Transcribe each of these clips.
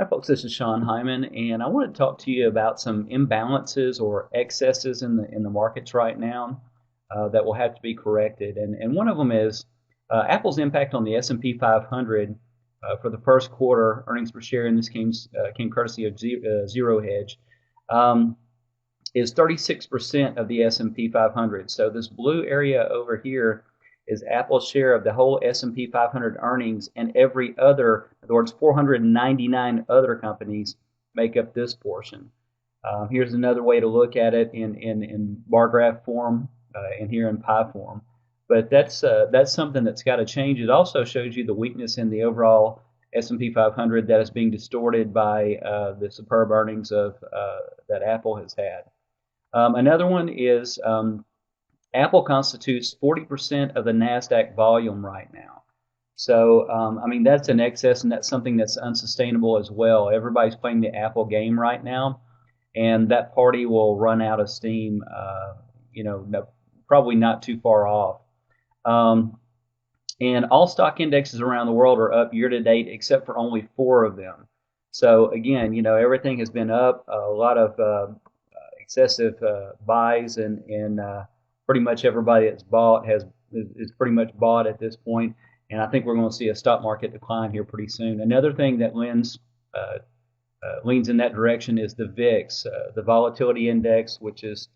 Hi, folks. This is Sean Hyman, and I want to talk to you about some imbalances or excesses in the markets right now that will have to be corrected. And one of them is Apple's impact on the S&P 500 for the first quarter earnings per share. And this came courtesy of Zero Hedge. Is 36% of the S&P 500. So this blue area over here is Apple's share of the whole S&P 500 earnings, and every other, in other words, 499 other companies make up this portion. Here's another way to look at it in bar graph form and here in pie form. But that's something that's got to change. It also shows you the weakness in the overall S&P 500 that is being distorted by the superb earnings of that Apple has had. Another one is Apple constitutes 40% of the NASDAQ volume right now. So, I mean, that's an excess, and that's something that's unsustainable as well. Everybody's playing the Apple game right now, and that party will run out of steam, probably not too far off. And all stock indexes around the world are up year to date, except for only 4 of them. So, again, everything has been up. A lot of excessive buys, and pretty much everybody that's bought is pretty much bought at this point, and I think we're going to see a stock market decline here pretty soon. Another thing that leans in that direction is the VIX, the volatility index, which is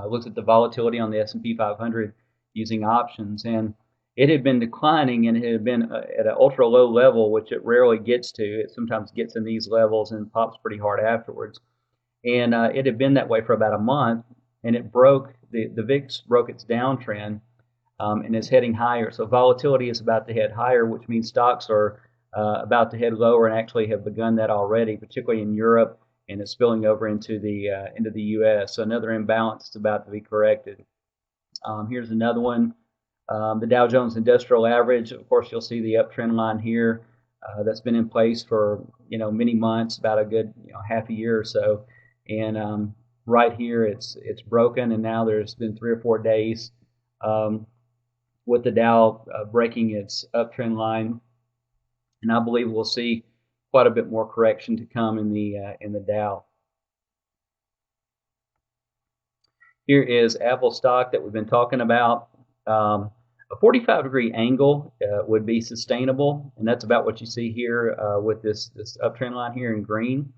looks at the volatility on the S&P 500 using options, and it had been declining, and it had been at an ultra low level, which it rarely gets to. It sometimes gets in these levels and pops pretty hard afterwards. And it had been that way for about a month, and it broke, the VIX broke its downtrend and is heading higher. So volatility is about to head higher, which means stocks are about to head lower, and actually have begun that already, particularly in Europe, and it's spilling over into the U.S. So another imbalance is about to be corrected. Here's another one. The Dow Jones Industrial Average, of course, you'll see the uptrend line here. That's been in place for many months, about a good half a year or so. And right here, it's broken, and now there's been 3 or 4 days with the Dow breaking its uptrend line, and I believe we'll see quite a bit more correction to come in the Dow. Here is Apple stock that we've been talking about. A 45-degree angle would be sustainable, and that's about what you see here with this uptrend line here in green.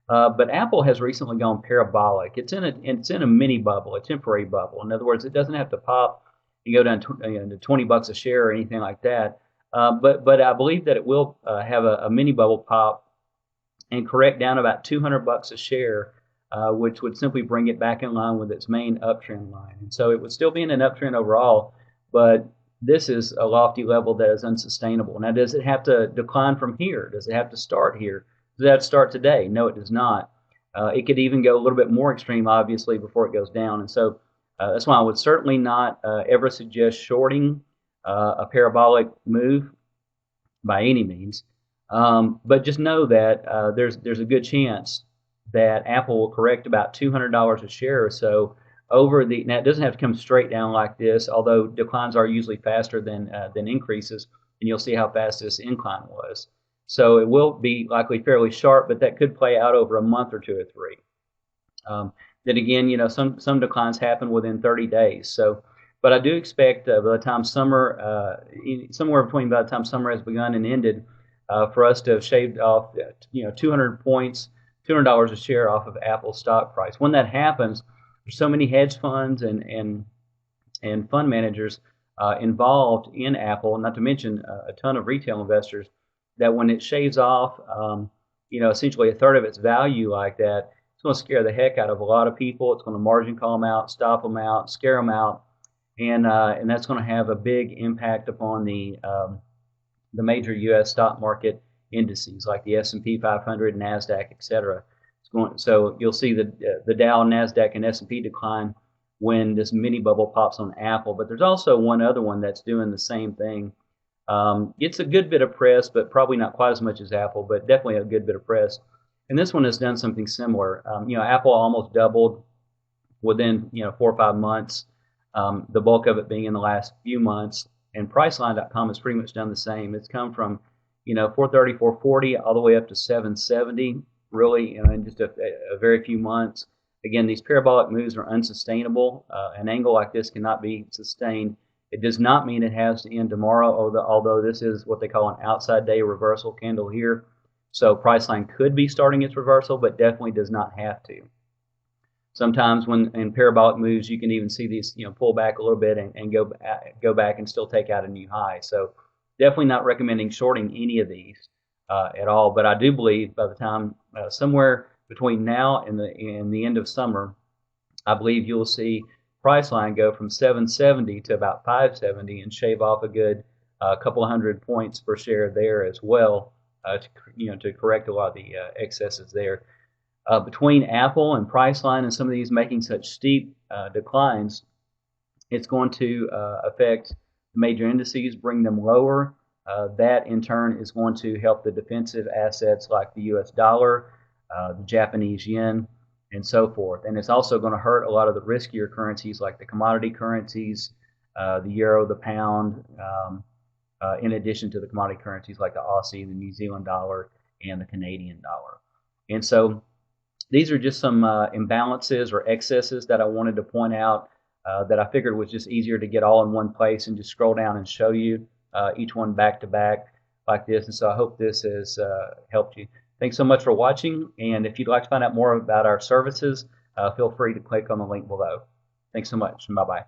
But Apple has recently gone parabolic. It's in a mini bubble, a temporary bubble. In other words, it doesn't have to pop and go down to $20 a share or anything like that. But I believe that it will have a mini bubble pop and correct down about $200 a share, which would simply bring it back in line with its main uptrend line. And so it would still be in an uptrend overall, but this is a lofty level that is unsustainable. Now, does it have to decline from here? Does it have to start here? Does that start today? No, it does not. It could even go a little bit more extreme, obviously, before it goes down. And so that's why I would certainly not ever suggest shorting a parabolic move by any means. But just know that there's a good chance that Apple will correct about $200 a share or so over the. Now, it doesn't have to come straight down like this, although declines are usually faster than increases, and you'll see how fast this incline was. So it will be likely fairly sharp, but that could play out over a month or 2 or 3. Then again, some declines happen within 30 days. So, but I do expect by the time summer, somewhere between by the time summer has begun and ended, for us to have shaved off, 200 points, $200 a share off of Apple's stock price. When that happens, there's so many hedge funds and fund managers involved in Apple, not to mention a ton of retail investors, that when it shaves off, essentially a third of its value like that, it's going to scare the heck out of a lot of people. It's going to margin call them out, stop them out, scare them out, and that's going to have a big impact upon the major U.S. stock market indices like the S&P 500, NASDAQ, etc. So you'll see the Dow, NASDAQ, and S&P decline when this mini bubble pops on Apple. But there's also one other one that's doing the same thing. Gets a good bit of press, but probably not quite as much as Apple, but definitely a good bit of press. And this one has done something similar. Apple almost doubled within 4 or 5 months. The bulk of it being in the last few months. And Priceline.com has pretty much done the same. It's come from 430, 440, all the way up to 770, really, in just a very few months. Again, these parabolic moves are unsustainable. An angle like this cannot be sustained. It does not mean it has to end tomorrow, although this is what they call an outside day reversal candle here. So Priceline could be starting its reversal, but definitely does not have to. Sometimes when in parabolic moves, you can even see these pull back a little bit and go back and still take out a new high. So definitely not recommending shorting any of these at all. But I do believe by the time somewhere between now and the end of summer, I believe you'll see Priceline go from 770 to about 570 and shave off a good couple of hundred points per share there as well to correct a lot of the excesses there. Between Apple and Priceline and some of these making such steep declines, it's going to affect major indices, bring them lower. That in turn is going to help the defensive assets like the US dollar, the Japanese yen, and so forth. And it's also going to hurt a lot of the riskier currencies like the commodity currencies, the euro, the pound, in addition to the commodity currencies like the Aussie, the New Zealand dollar, and the Canadian dollar. And so these are just some imbalances or excesses that I wanted to point out that I figured was just easier to get all in one place and just scroll down and show you each one back to back like this. And so I hope this has helped you. Thanks so much for watching. And if you'd like to find out more about our services, feel free to click on the link below. Thanks so much, and bye-bye.